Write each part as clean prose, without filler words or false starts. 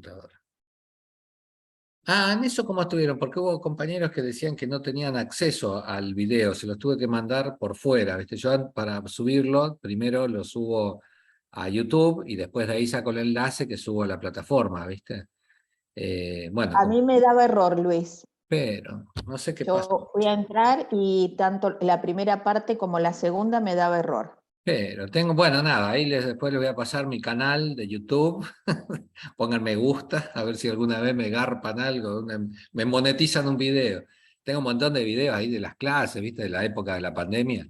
computadora. Ah, en eso cómo estuvieron, porque hubo compañeros que decían que no tenían acceso al video, se los tuve que mandar por fuera, ¿viste? Yo para subirlo, primero lo subo a YouTube y después de ahí saco el enlace que subo a la plataforma, ¿viste? Bueno, A mí me daba error, Luis. pero no sé qué pasa. Yo fui a entrar y tanto la primera parte como la segunda me daba error. Pero tengo, bueno, nada, ahí después les voy a pasar mi canal de YouTube. Pongan me gusta, a ver si alguna vez me garpan algo, me monetizan un video. Tengo un montón de videos ahí de las clases, ¿viste? De la época de la pandemia,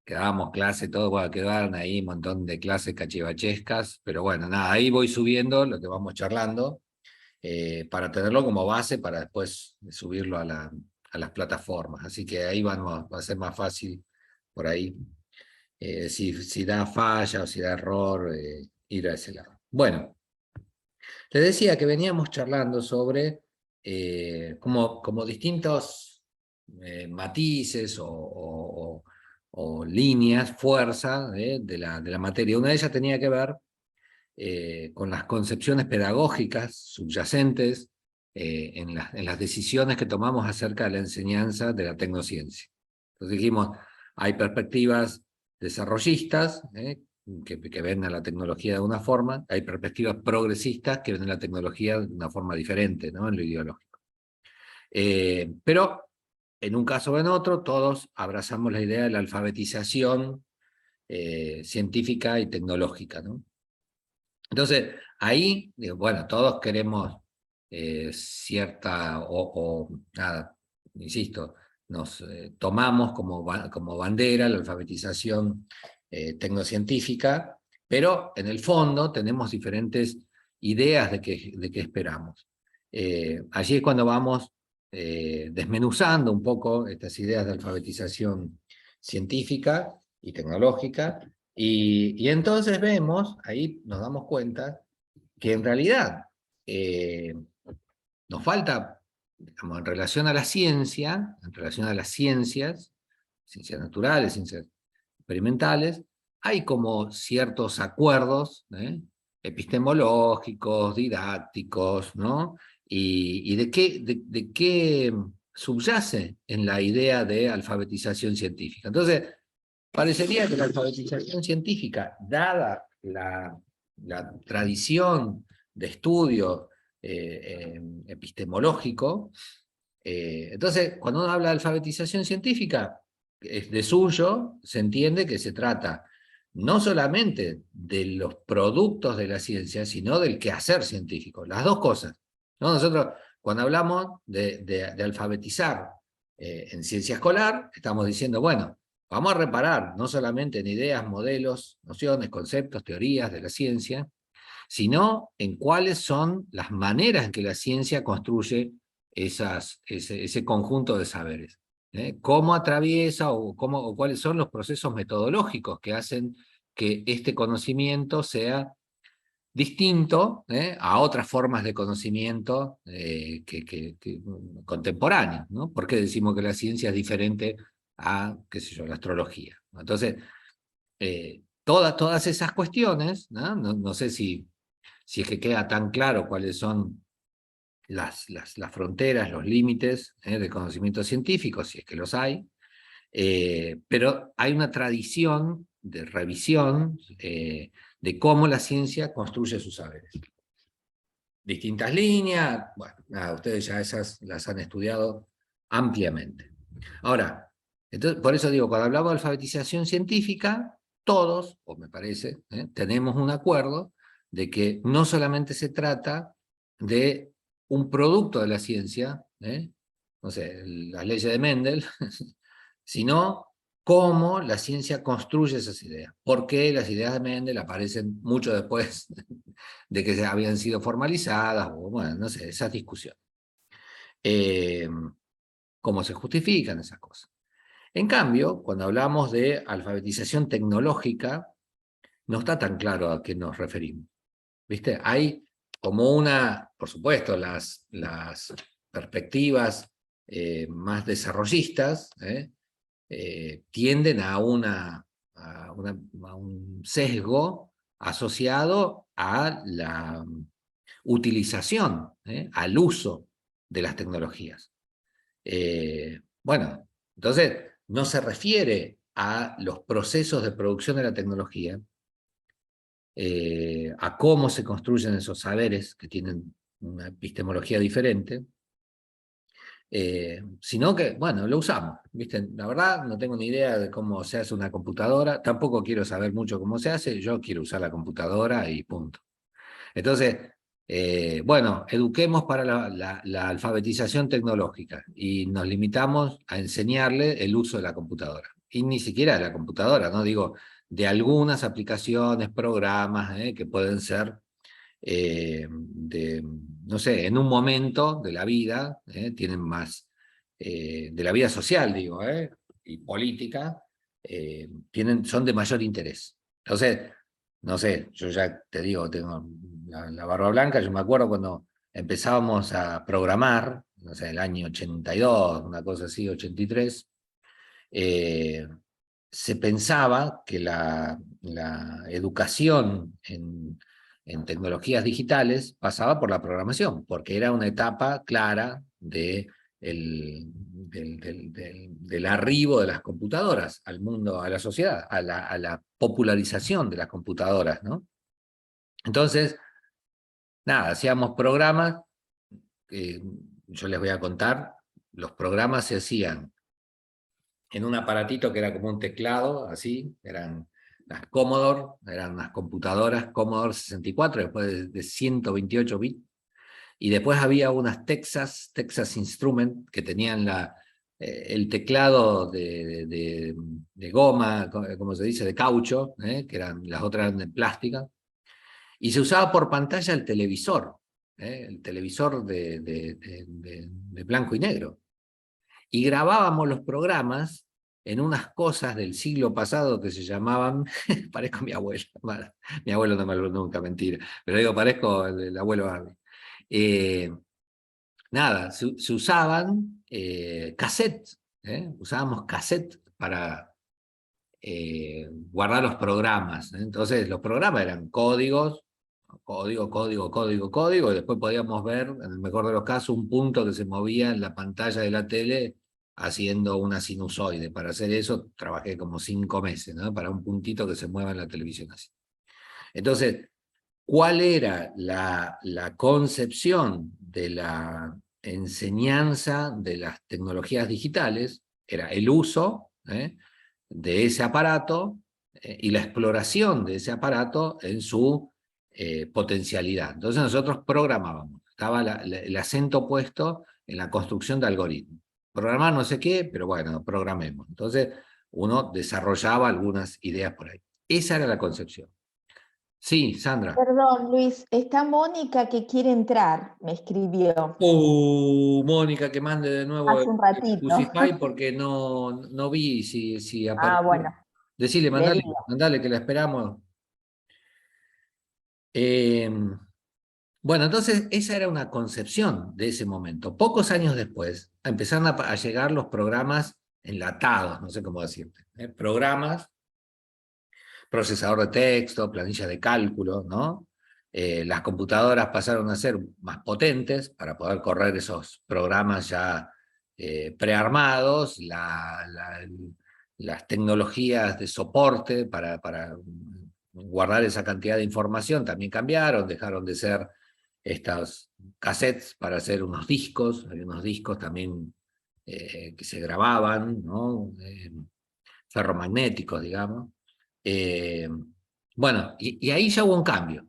que dábamos clase, todo, bueno, quedaron ahí un montón de clases cachivachescas, pero bueno, nada, ahí voy subiendo lo que vamos charlando, para tenerlo como base para después subirlo a las plataformas. Así que ahí va a ser más fácil por ahí, si da falla o si da error, ir a ese lado. Bueno, te decía que veníamos charlando sobre como distintos matices o líneas, fuerza de la materia. Una de ellas tenía que ver con las concepciones pedagógicas subyacentes en las decisiones que tomamos acerca de la enseñanza de la tecnociencia. Entonces dijimos, hay perspectivas desarrollistas, que ven a la tecnología de una forma, hay perspectivas progresistas que ven a la tecnología de una forma diferente, ¿no? En lo ideológico. Pero en un caso o en otro, todos abrazamos la idea de la alfabetización científica y tecnológica, ¿no? Entonces, ahí, digo, bueno, todos queremos cierta, nada, insisto, nos tomamos como bandera la alfabetización tecnocientífica, pero en el fondo tenemos diferentes ideas de qué esperamos. Allí es cuando vamos desmenuzando un poco estas ideas de alfabetización científica y tecnológica, y entonces vemos, ahí nos damos cuenta, que en realidad nos falta, digamos, en relación a la ciencia, en relación a las ciencias naturales, ciencias experimentales, hay como ciertos acuerdos epistemológicos, didácticos, ¿no? Y de qué subyace en la idea de alfabetización científica. Entonces, parecería que la alfabetización científica, dada la tradición de estudio epistemológico, entonces, cuando uno habla de alfabetización científica, de suyo se entiende que se trata no solamente de los productos de la ciencia, sino del quehacer científico, las dos cosas, ¿no? Nosotros, cuando hablamos de alfabetizar en ciencia escolar, estamos diciendo, bueno, vamos a reparar no solamente en ideas, modelos, nociones, conceptos, teorías de la ciencia, sino en cuáles son las maneras en que la ciencia construye ese conjunto de saberes. Cómo atraviesa o cuáles son los procesos metodológicos que hacen que este conocimiento sea distinto a otras formas de conocimiento contemporáneas, ¿no? ¿Por qué decimos que la ciencia es diferente a, qué sé yo, la astrología? Entonces, todas esas cuestiones, ¿no? No sé si es que queda tan claro cuáles son las fronteras, los límites del conocimiento científico, si es que los hay, pero hay una tradición de revisión de cómo la ciencia construye sus saberes. Distintas líneas, bueno, nada, ustedes ya esas las han estudiado ampliamente. Ahora, entonces, por eso digo, cuando hablamos de alfabetización científica, todos, o me parece, tenemos un acuerdo de que no solamente se trata de un producto de la ciencia, no sé, las leyes de Mendel, sino cómo la ciencia construye esas ideas. ¿Por qué las ideas de Mendel aparecen mucho después de que habían sido formalizadas? O bueno, no sé, esas discusiones. ¿Cómo se justifican esas cosas? En cambio, cuando hablamos de alfabetización tecnológica, no está tan claro a qué nos referimos. ¿Viste? Hay como por supuesto, las perspectivas más desarrollistas tienden a un sesgo asociado a utilización, al uso de las tecnologías. Bueno, entonces no se refiere a los procesos de producción de la tecnología, a cómo se construyen esos saberes que tienen una epistemología diferente, sino que, bueno, lo usamos, ¿viste? La verdad, no tengo ni idea de cómo se hace una computadora, tampoco quiero saber mucho cómo se hace, yo quiero usar la computadora y punto. Entonces, bueno, eduquemos para la alfabetización tecnológica y nos limitamos a enseñarle el uso de la computadora. Y ni siquiera de la computadora, no digo, de algunas aplicaciones, programas, que pueden ser no sé, en un momento de la vida, tienen más, de la vida social, digo, y política, son de mayor interés. Entonces, no sé, yo ya te digo, tengo la barba blanca, yo me acuerdo cuando empezábamos a programar, no sé, el año 82, una cosa así, 83, eh, se pensaba que la educación en tecnologías digitales pasaba por la programación, porque era una etapa clara del arribo de las computadoras al mundo, a la sociedad, a la popularización de las computadoras, ¿no? Entonces, nada, hacíamos programas, yo les voy a contar, los programas se hacían en un aparatito que era como un teclado, así, eran las Commodore, eran unas computadoras Commodore 64, después de 128 bits, y después había unas Texas Instrument, que tenían el teclado de goma, como se dice, de caucho, que las otras eran de plástica, y se usaba por pantalla el televisor de blanco y negro. Y grabábamos los programas en unas cosas del siglo pasado que se llamaban, parezco mi abuelo, bueno, mi abuelo no me habló nunca, mentira, pero digo, parezco el abuelo Barbie. Nada, se usaban cassettes, usábamos cassettes para guardar los programas. Entonces los programas eran códigos, código, y después podíamos ver, en el mejor de los casos, un punto que se movía en la pantalla de la tele haciendo una sinusoide. Para hacer eso trabajé como 5 meses, ¿no? Para un puntito que se mueva en la televisión así. Entonces, ¿cuál era la concepción de la enseñanza de las tecnologías digitales? Era el uso de ese aparato y la exploración de ese aparato en su potencialidad. Entonces nosotros programábamos, estaba el acento puesto en la construcción de algoritmos. Programar no sé qué, pero bueno, programemos. Entonces uno desarrollaba algunas ideas por ahí. Esa era la concepción. Sí, Sandra. Perdón, Luis, está Mónica que quiere entrar, me escribió Mónica, que mande de nuevo hace un ratito. Exclusify porque no vi si Ah, apareció. bueno, Decile, le mandale, digo. mandale que la esperamos. Eh, bueno, entonces esa era una concepción de ese momento. Pocos años después empezaron a llegar los programas enlatados, no sé cómo decirte, programas, procesador de texto, planilla de cálculo, ¿no? Las computadoras pasaron a ser más potentes para poder correr esos programas ya prearmados, las tecnologías de soporte para guardar esa cantidad de información también cambiaron, dejaron de ser estos cassettes para hacer unos discos, hay unos discos también que se grababan, ¿no? Ferromagnéticos, digamos. Eh, bueno, y ahí ya hubo un cambio.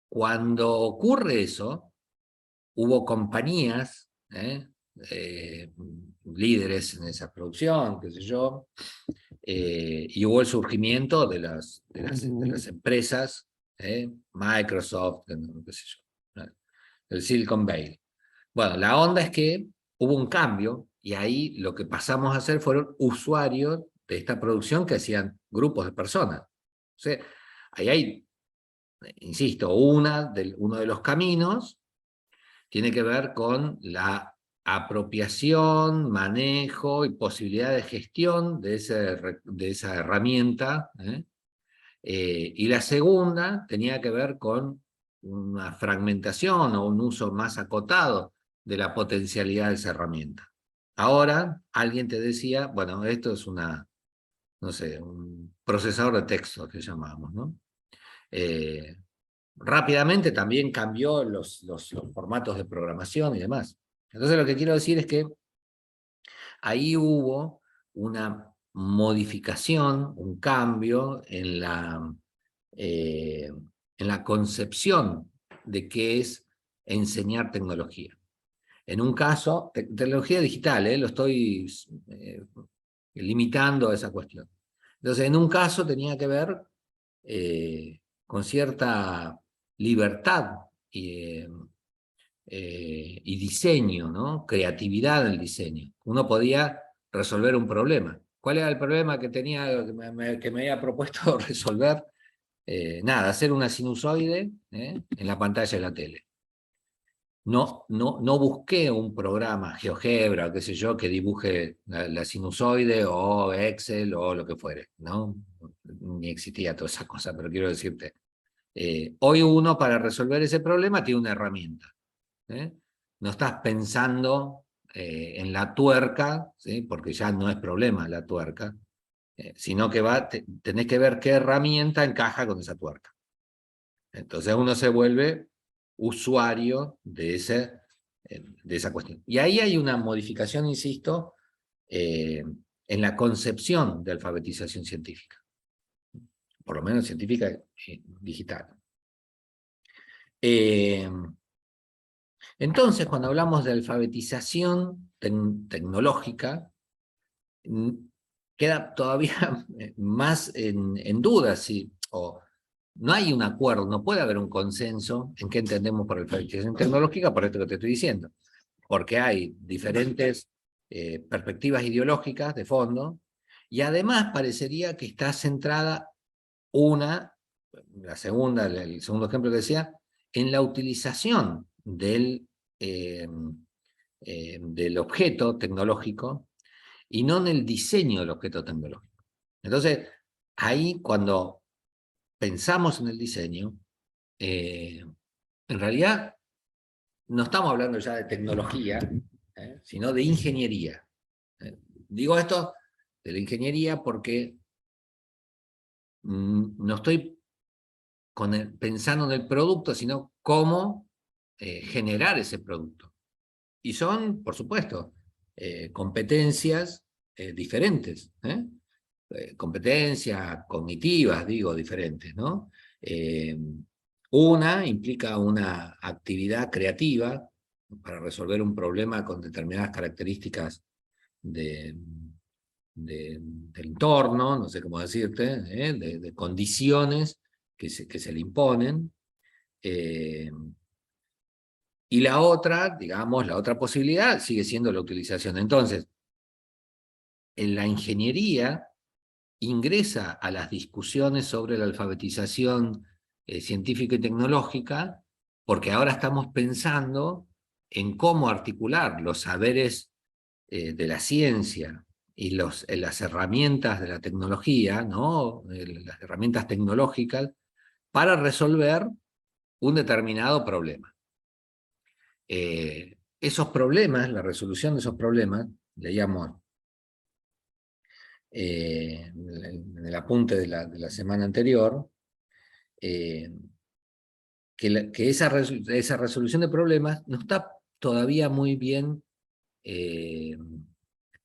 Cuando ocurre eso, hubo compañías, líderes en esa producción, qué sé yo, y hubo el surgimiento de las empresas, Microsoft, qué sé yo, el Silicon Valley. Bueno, la onda es que hubo un cambio y ahí lo que pasamos a hacer fueron usuarios de esta producción que hacían grupos de personas. O sea, ahí hay, insisto, uno de los caminos tiene que ver con la apropiación, manejo y posibilidad de gestión de esa herramienta. Y la segunda tenía que ver con una fragmentación o un uso más acotado de la potencialidad de esa herramienta. Ahora alguien te decía, bueno, esto es no sé, un procesador de texto que llamamos, ¿no? Rápidamente también cambió los formatos de programación y demás. Entonces lo que quiero decir es que ahí hubo una modificación, un cambio en la concepción de qué es enseñar tecnología. En un caso, tecnología digital, lo estoy limitando a esa cuestión. Entonces, en un caso tenía que ver con cierta libertad y diseño, ¿no? Creatividad en el diseño. Uno podía resolver un problema. ¿Cuál era el problema que tenía, que me había propuesto resolver? Nada, hacer una sinusoide en la pantalla de la tele. No busqué un programa, GeoGebra, qué sé yo, que dibuje la sinusoide o Excel o lo que fuere, ¿no? Ni existía toda esa cosa, pero quiero decirte, hoy uno para resolver ese problema tiene una herramienta. No estás pensando en la tuerca, ¿sí? Porque ya no es problema la tuerca, sino que tenés que ver qué herramienta encaja con esa tuerca. Entonces uno se vuelve usuario de esa cuestión. Y ahí hay una modificación, insisto, en la concepción de alfabetización científica, por lo menos científica digital. Entonces, cuando hablamos de alfabetización tecnológica, queda todavía más en duda si, no hay un acuerdo, no puede haber un consenso en qué entendemos por alfabetización tecnológica, por esto que te estoy diciendo, porque hay diferentes perspectivas ideológicas de fondo, y además parecería que está centrada el segundo ejemplo que decía, en la utilización del objeto tecnológico y no en el diseño del objeto tecnológico. Entonces, ahí cuando pensamos en el diseño, en realidad no estamos hablando ya de tecnología, sino de ingeniería. Digo esto de la ingeniería porque no estoy pensando en el producto, sino cómo generar ese producto. Y son, por supuesto, competencias diferentes, competencias cognitivas, digo, diferentes, ¿no? Una implica una actividad creativa para resolver un problema con determinadas características del entorno, no sé cómo decirte, de condiciones que se le imponen. Y la otra, digamos, la otra posibilidad sigue siendo la utilización. Entonces, en la ingeniería ingresa a las discusiones sobre la alfabetización científica y tecnológica, porque ahora estamos pensando en cómo articular los saberes de la ciencia y las herramientas de la tecnología, ¿no? Las herramientas tecnológicas, para resolver un determinado problema. Esos problemas, la resolución de esos problemas, leíamos en el apunte de la semana anterior, que esa resolución de problemas no está todavía muy bien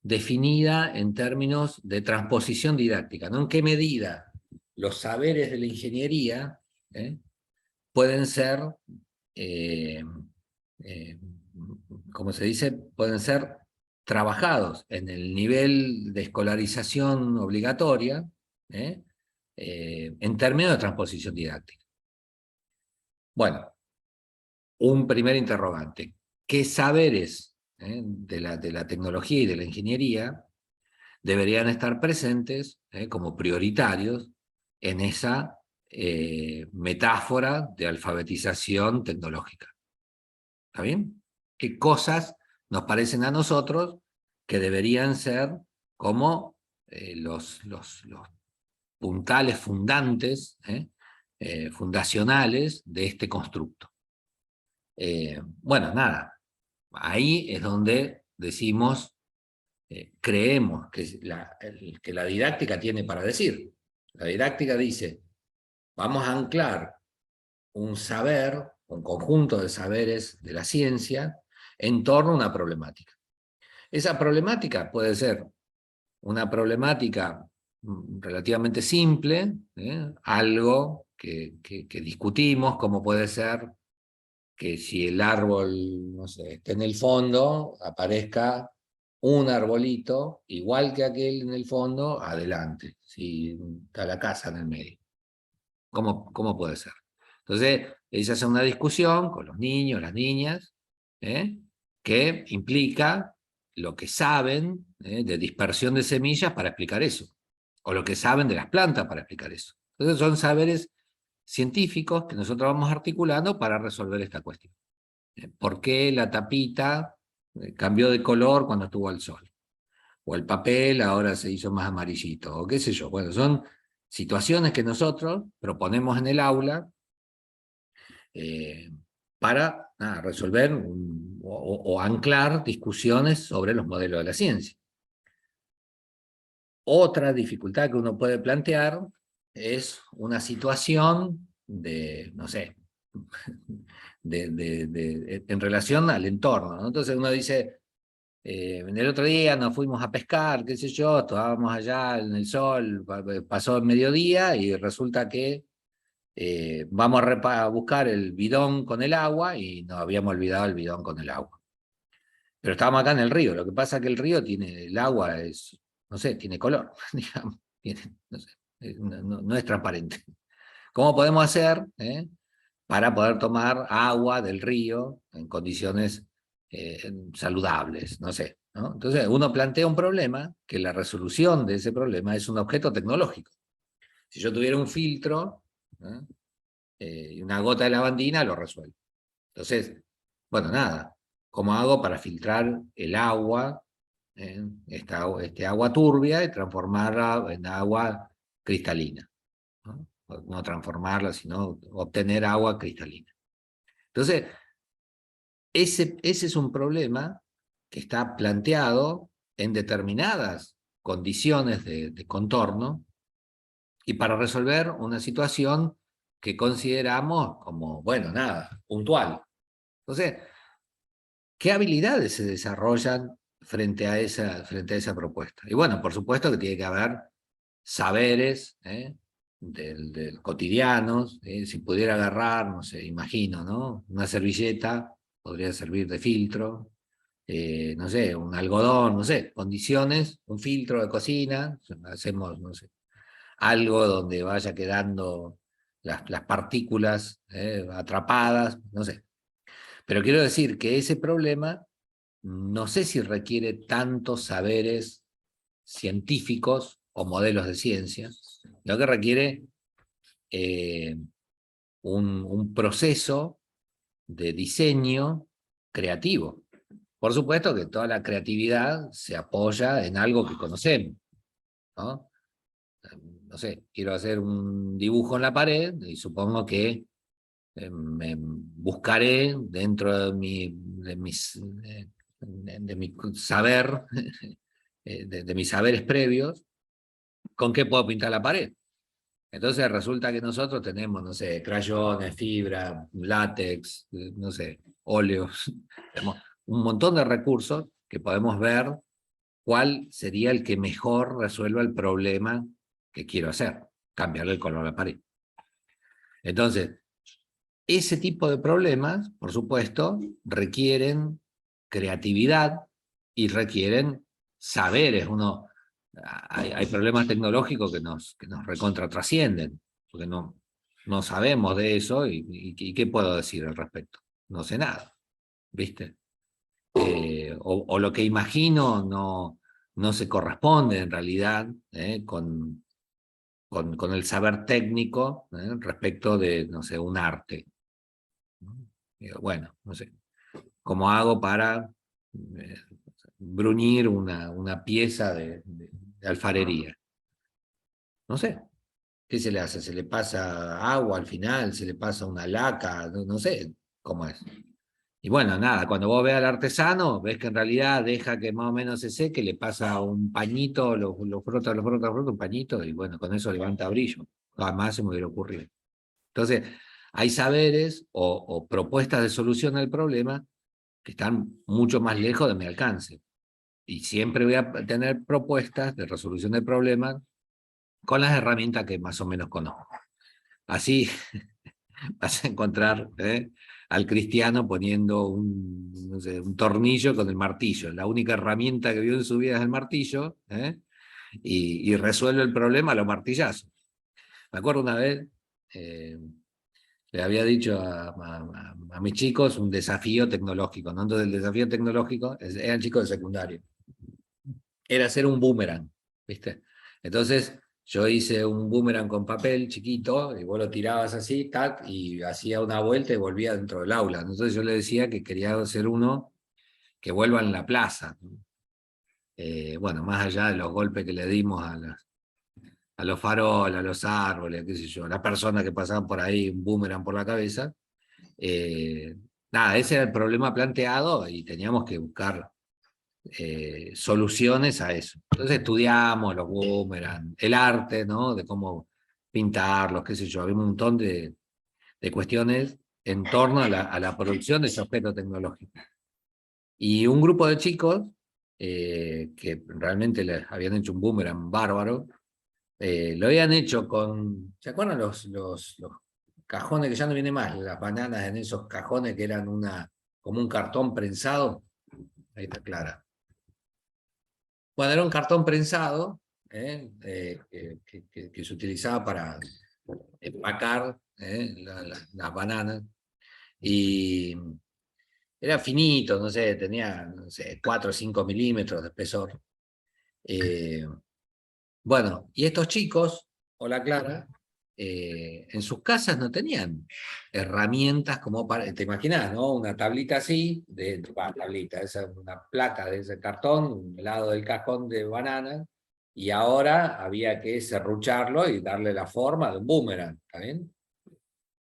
definida en términos de transposición didáctica, ¿no? ¿En qué medida los saberes de la ingeniería pueden ser, como se dice, pueden ser trabajados en el nivel de escolarización obligatoria, en términos de transposición didáctica? Bueno, un primer interrogante. ¿Qué saberes de la tecnología y de la ingeniería deberían estar presentes como prioritarios en esa metáfora de alfabetización tecnológica? ¿Está bien? ¿Qué cosas nos parecen a nosotros que deberían ser como los puntales fundantes fundacionales de este constructo. Bueno, nada, ahí es donde decimos, creemos que la didáctica tiene para decir. La didáctica dice, vamos a anclar un saber, un conjunto de saberes de la ciencia, en torno a una problemática. Esa problemática puede ser una problemática relativamente simple, algo que discutimos, como puede ser que si el árbol, no sé, está en el fondo, aparezca un arbolito, igual que aquel en el fondo, adelante, si está la casa en el medio. ¿Cómo puede ser? Entonces, ella hace una discusión con los niños, las niñas, que implica lo que saben de dispersión de semillas para explicar eso, o lo que saben de las plantas para explicar eso. Entonces son saberes científicos que nosotros vamos articulando para resolver esta cuestión. ¿Por qué la tapita cambió de color cuando estuvo al sol? O el papel ahora se hizo más amarillito, o qué sé yo. Bueno, son situaciones que nosotros proponemos en el aula para resolver o anclar discusiones sobre los modelos de la ciencia. Otra dificultad que uno puede plantear es una situación de, no sé, en relación al entorno, ¿no? Entonces uno dice, en el otro día nos fuimos a pescar, qué sé yo, estábamos allá en el sol, pasó el mediodía y resulta que vamos a buscar el bidón con el agua y nos habíamos olvidado el bidón con el agua. Pero estábamos acá en el río, lo que pasa es que el río tiene, el agua es, no sé, tiene color, digamos, no sé, no es transparente. ¿Cómo podemos hacer para poder tomar agua del río en condiciones saludables? No sé, ¿no? Entonces uno plantea un problema que la resolución de ese problema es un objeto tecnológico. Si yo tuviera un filtro y una gota de lavandina, lo resuelvo. Entonces, bueno, nada, ¿cómo hago para filtrar el agua, este agua turbia, y transformarla en agua cristalina? ¿No? No transformarla, sino obtener agua cristalina. Entonces, ese es un problema que está planteado en determinadas condiciones de contorno y para resolver una situación que consideramos como, bueno, nada, puntual. Entonces, ¿qué habilidades se desarrollan frente a esa propuesta? Y bueno, por supuesto que tiene que haber saberes del cotidianos. Si pudiera agarrar, no sé, imagino, ¿no? Una servilleta podría servir de filtro, no sé, un algodón, no sé, condiciones, un filtro de cocina, hacemos, no sé, algo donde vaya quedando las partículas atrapadas, no sé. Pero quiero decir que ese problema no sé si requiere tantos saberes científicos o modelos de ciencia, lo que requiere eh, un proceso de diseño creativo. Por supuesto que toda la creatividad se apoya en algo que conocemos, ¿no? No sé, quiero hacer un dibujo en la pared y supongo que me buscaré dentro de mi saber, de mis saberes previos, con qué puedo pintar la pared. Entonces resulta que nosotros tenemos, no sé, crayones, fibra, látex, no sé, óleos, tenemos un montón de recursos que podemos ver cuál sería el que mejor resuelva el problema que quiero hacer, cambiarle el color a la pared. Entonces, ese tipo de problemas, por supuesto, requieren creatividad y requieren saberes. Hay problemas tecnológicos que nos recontra trascienden, porque no sabemos de eso y ¿qué puedo decir al respecto? No sé nada, ¿viste? O lo que imagino no se corresponde en realidad con el saber técnico respecto de, no sé, un arte. Bueno, no sé, ¿cómo hago para eh, bruñir una pieza de alfarería? No sé. ¿Qué se le hace? ¿Se le pasa agua al final? ¿Se le pasa una laca? No, no sé cómo es. Y bueno, nada, cuando vos ves al artesano, ves que en realidad deja que más o menos se seque, le pasa un pañito, lo frota, un pañito, y bueno, con eso levanta brillo. Jamás se me hubiera ocurrido. Entonces, hay saberes o propuestas de solución al problema que están mucho más lejos de mi alcance. Y siempre voy a tener propuestas de resolución del problema con las herramientas que más o menos conozco. Así vas a encontrar al cristiano poniendo no sé, un tornillo con el martillo. La única herramienta que vio en su vida es el martillo, y resuelve el problema a los martillazos. Me acuerdo una vez, le había dicho a mis chicos un desafío tecnológico, ¿no? Entonces el desafío tecnológico, eran chicos de secundario, era hacer un boomerang, ¿viste? Entonces yo hice un boomerang con papel chiquito, y vos lo tirabas así, tac, y hacía una vuelta y volvía dentro del aula. Entonces yo le decía que quería hacer uno que vuelva en la plaza. Bueno, más allá de los golpes que le dimos a los faroles, a los árboles, qué sé yo, las personas que pasaban por ahí, un boomerang por la cabeza. Nada, ese era el problema planteado y teníamos que buscar soluciones a eso. Entonces estudiamos los boomerang, el arte, ¿no? De cómo pintarlos, qué sé yo. Había un montón de cuestiones en torno a la producción de ese objeto tecnológico. Y un grupo de chicos que realmente les habían hecho un boomerang bárbaro, lo habían hecho con, ¿se acuerdan los cajones que ya no viene más? Las bananas en esos cajones que eran como un cartón prensado. Ahí está Clara. Bueno, era un cartón prensado que se utilizaba para empacar las bananas. Y era finito, no sé, tenía no sé, 4 o 5 milímetros de espesor. Eh, bueno, y estos chicos, hola Clara, en sus casas no tenían herramientas como para, te imaginas, ¿no? Una tablita así, tablita, esa, una placa de ese cartón, un lado del cajón de banana, y ahora había que serrucharlo y darle la forma de un boomerang, ¿está bien?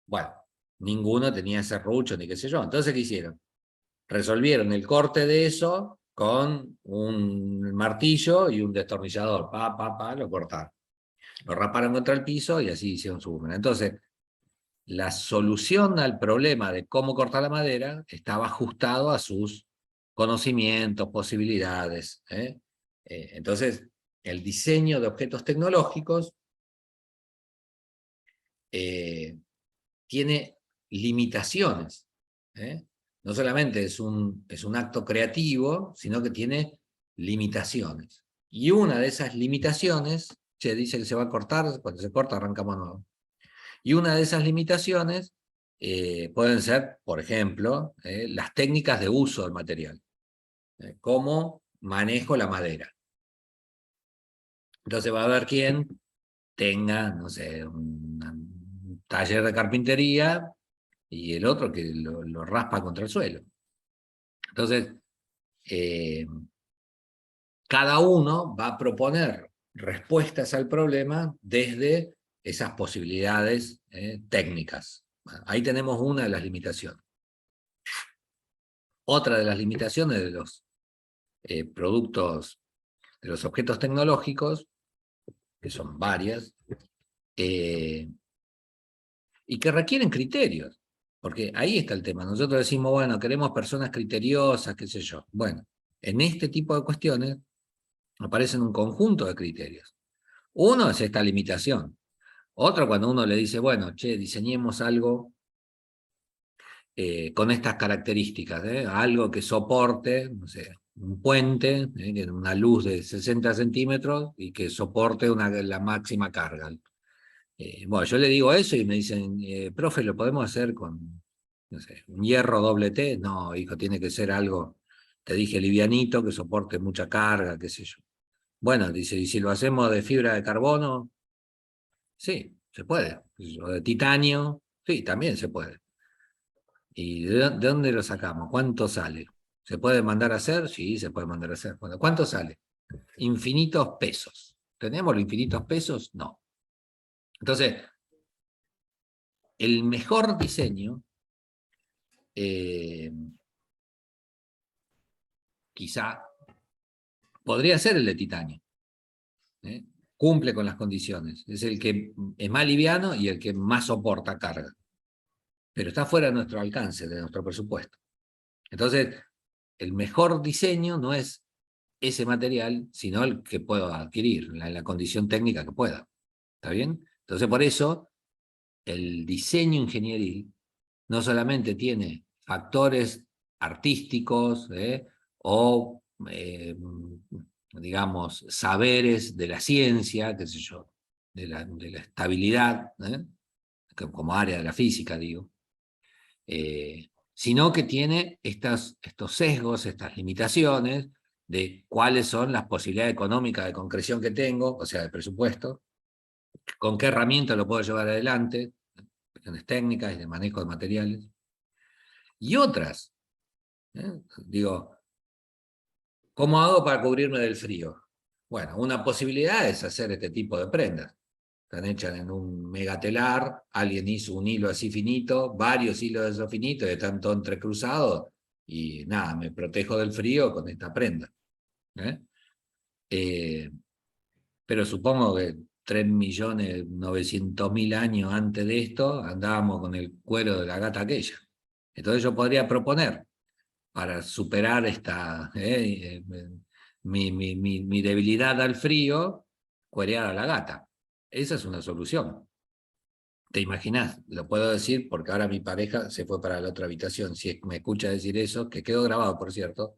Bueno, ninguno tenía serrucho ni qué sé yo. Entonces, ¿qué hicieron? Resolvieron el corte de eso con un martillo y un destornillador. Lo cortaron. Lo raparon contra el piso y así hicieron su boomerang. Entonces, la solución al problema de cómo cortar la madera estaba ajustado a sus conocimientos, posibilidades. Entonces, el diseño de objetos tecnológicos tiene limitaciones. No solamente es un acto creativo, sino que tiene limitaciones. Y una de esas limitaciones, dice que se va a cortar, cuando se corta arrancamos nuevo. Y una de esas limitaciones pueden ser, por ejemplo, las técnicas de uso del material. Cómo manejo la madera. Entonces va a haber quien tenga, no sé, un taller de carpintería y el otro que lo raspa contra el suelo. Entonces, cada uno va a proponer respuestas al problema desde esas posibilidades técnicas. Bueno, ahí tenemos una de las limitaciones. Otra de las limitaciones de los productos, de los objetos tecnológicos, que son varias, y que requieren criterios, porque ahí está el tema. Nosotros decimos, bueno, queremos personas criteriosas, qué sé yo. Bueno, en este tipo de cuestiones aparecen un conjunto de criterios. Uno es esta limitación. Otro cuando uno le dice, bueno, che, diseñemos algo con estas características, algo que soporte, no sé, un puente, una luz de 60 centímetros y que soporte la máxima carga. Bueno, yo le digo eso y me dicen, profe, ¿lo podemos hacer con, no sé, un hierro doble T? No, hijo, tiene que ser algo, te dije, livianito, que soporte mucha carga, qué sé yo. Bueno, dice, ¿y si lo hacemos de fibra de carbono? Sí, se puede. O de titanio, sí, también se puede. ¿Y de dónde lo sacamos? ¿Cuánto sale? ¿Se puede mandar a hacer? Sí, se puede mandar a hacer. Bueno, ¿cuánto sale? Infinitos pesos. ¿Tenemos los infinitos pesos? No. Entonces, el mejor diseño, quizá, podría ser el de titanio. Cumple con las condiciones. Es el que es más liviano y el que más soporta carga. Pero está fuera de nuestro alcance, de nuestro presupuesto. Entonces, el mejor diseño no es ese material, sino el que puedo adquirir, la condición técnica que pueda. ¿Está bien? Entonces, por eso, el diseño ingenieril no solamente tiene factores artísticos o, digamos, saberes de la ciencia, qué sé yo, de la estabilidad, como área de la física, digo, sino que tiene estos sesgos, estas limitaciones de cuáles son las posibilidades económicas de concreción que tengo, o sea, de presupuesto, con qué herramientas lo puedo llevar adelante, cuestiones técnicas y de manejo de materiales, y otras. Digo, ¿cómo hago para cubrirme del frío? Bueno, una posibilidad es hacer este tipo de prendas. Están hechas en un megatelar, alguien hizo un hilo así finito, varios hilos de esos finitos, y están todos entrecruzados, y nada, me protejo del frío con esta prenda. Pero supongo que 3.900.000 años antes de esto andábamos con el cuero de la gata aquella. Entonces yo podría proponer, para superar mi debilidad al frío, cuerear a la gata. Esa es una solución. ¿Te imaginas? Lo puedo decir porque ahora mi pareja se fue para la otra habitación. Si me escucha decir eso, que quedó grabado, por cierto.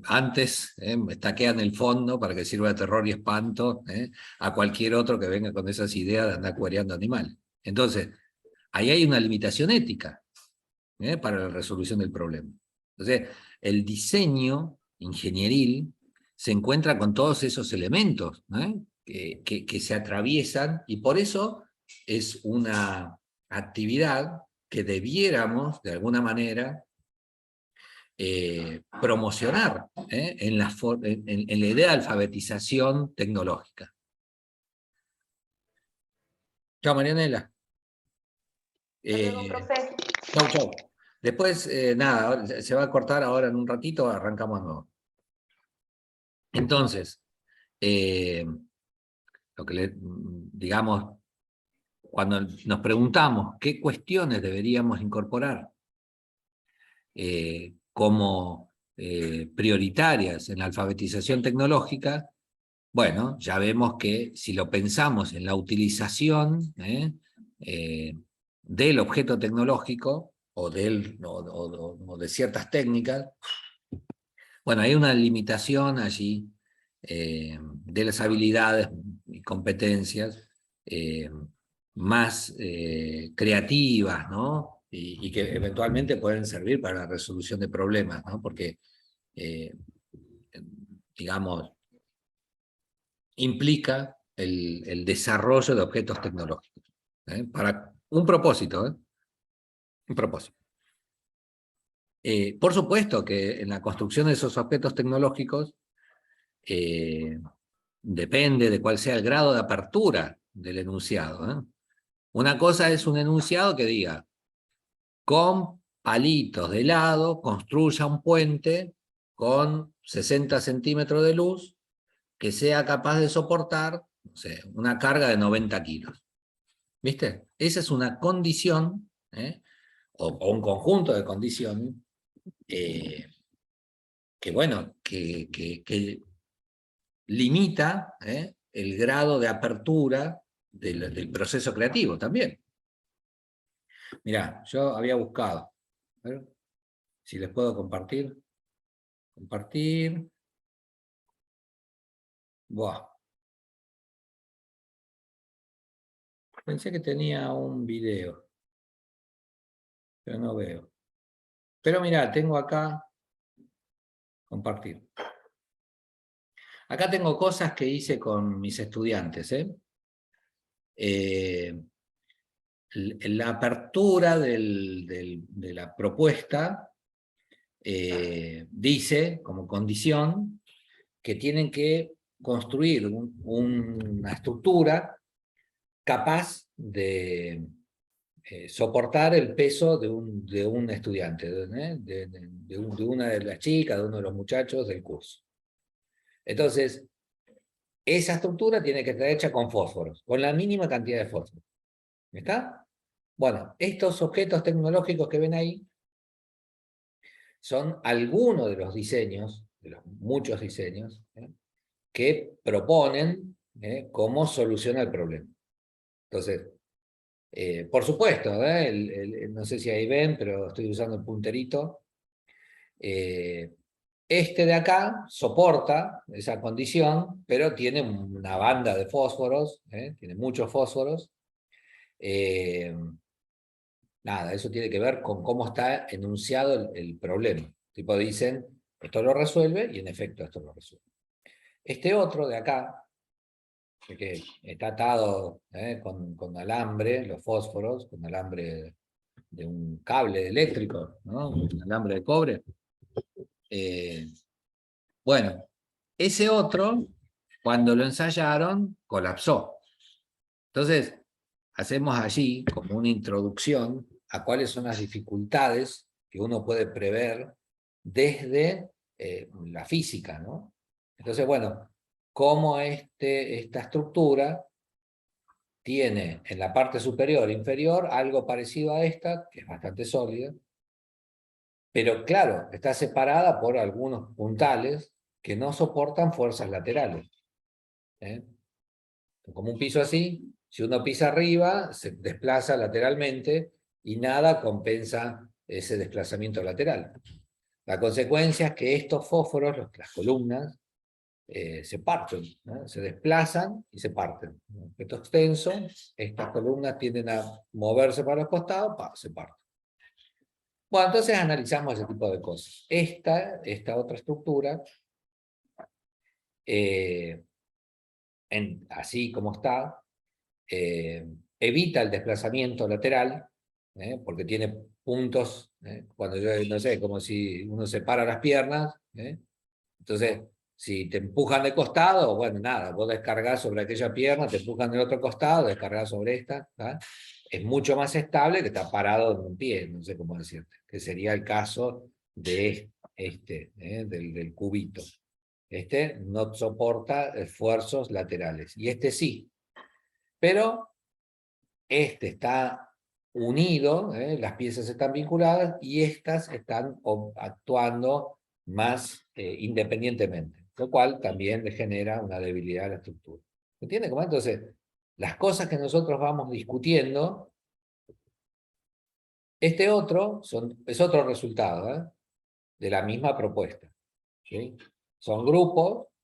Antes me estaquean el fondo para que sirva de terror y espanto a cualquier otro que venga con esas ideas de andar cuereando animales. Entonces, ahí hay una limitación ética para la resolución del problema. Entonces, el diseño ingenieril se encuentra con todos esos elementos que se atraviesan, y por eso es una actividad que debiéramos, de alguna manera, promocionar en la idea de alfabetización tecnológica. Chao, Marianela. Luego, profe. Chau, chau. Después, nada, se va a cortar ahora en un ratito, arrancamos de nuevo. Entonces, lo que digamos, cuando nos preguntamos qué cuestiones deberíamos incorporar como prioritarias en la alfabetización tecnológica, bueno, ya vemos que si lo pensamos en la utilización del objeto tecnológico o de ciertas técnicas, bueno, hay una limitación allí de las habilidades y competencias más creativas, ¿no? Y que eventualmente pueden servir para la resolución de problemas, ¿no? Porque, digamos, implica el desarrollo de objetos tecnológicos, para un propósito, un propósito. Por supuesto que en la construcción de esos objetos tecnológicos depende de cuál sea el grado de apertura del enunciado. Una cosa es un enunciado que diga, con palitos de lado, construya un puente con 60 centímetros de luz que sea capaz de soportar, no sé, una carga de 90 kilos. ¿Viste? Esa es una condición, o un conjunto de condiciones, que bueno, que limita el grado de apertura del proceso creativo también. Mirá, yo había buscado, a ver si les puedo compartir. Compartir. Buah. Pensé que tenía un video, pero no veo. Pero mirá, tengo acá, compartir. Acá tengo cosas que hice con mis estudiantes. La apertura de la propuesta dice, como condición, que tienen que construir una estructura capaz de soportar el peso de un estudiante, de una de las chicas, de uno de los muchachos del curso. Entonces, esa estructura tiene que estar hecha con fósforos, con la mínima cantidad de fósforos. ¿Está? Bueno, estos objetos tecnológicos que ven ahí son algunos de los diseños, de los muchos diseños, que proponen cómo soluciona el problema. Entonces, por supuesto, no sé si ahí ven, pero estoy usando el punterito. Este de acá soporta esa condición, pero tiene una banda de fósforos, tiene muchos fósforos. Nada, eso tiene que ver con cómo está enunciado el problema. Tipo dicen, esto lo resuelve, y en efecto esto lo resuelve. Este otro de acá, que está atado con alambre, los fósforos, con alambre de un cable eléctrico, ¿no? Un alambre de cobre. Bueno, ese otro, cuando lo ensayaron, colapsó. Entonces, hacemos allí como una introducción a cuáles son las dificultades que uno puede prever desde la física, ¿no? Entonces, bueno, cómo esta estructura tiene en la parte superior e inferior algo parecido a esta, que es bastante sólida, pero claro, está separada por algunos puntales que no soportan fuerzas laterales. Como un piso así, si uno pisa arriba, se desplaza lateralmente y nada compensa ese desplazamiento lateral. La consecuencia es que estos fósforos, las columnas, se parten, ¿no? Se desplazan y se parten. Un objeto extenso, estas columnas tienden a moverse para los costados, se parten. Bueno, entonces analizamos ese tipo de cosas. Esta otra estructura, así como está, evita el desplazamiento lateral, porque tiene puntos, cuando yo, no sé, como si uno separa las piernas, entonces, si te empujan de costado, bueno, nada, vos descargás sobre aquella pierna, te empujan del otro costado, descargás sobre esta, ¿tá? Es mucho más estable que estar parado en un pie, no sé cómo decirte, que sería el caso de del cubito. Este no soporta esfuerzos laterales, y este sí. Pero este está unido, las piezas están vinculadas, y estas están actuando más independientemente, lo cual también le genera una debilidad a la estructura. ¿Se entiende cómo? Entonces, las cosas que nosotros vamos discutiendo, este otro es otro resultado de la misma propuesta, ¿sí? Son grupos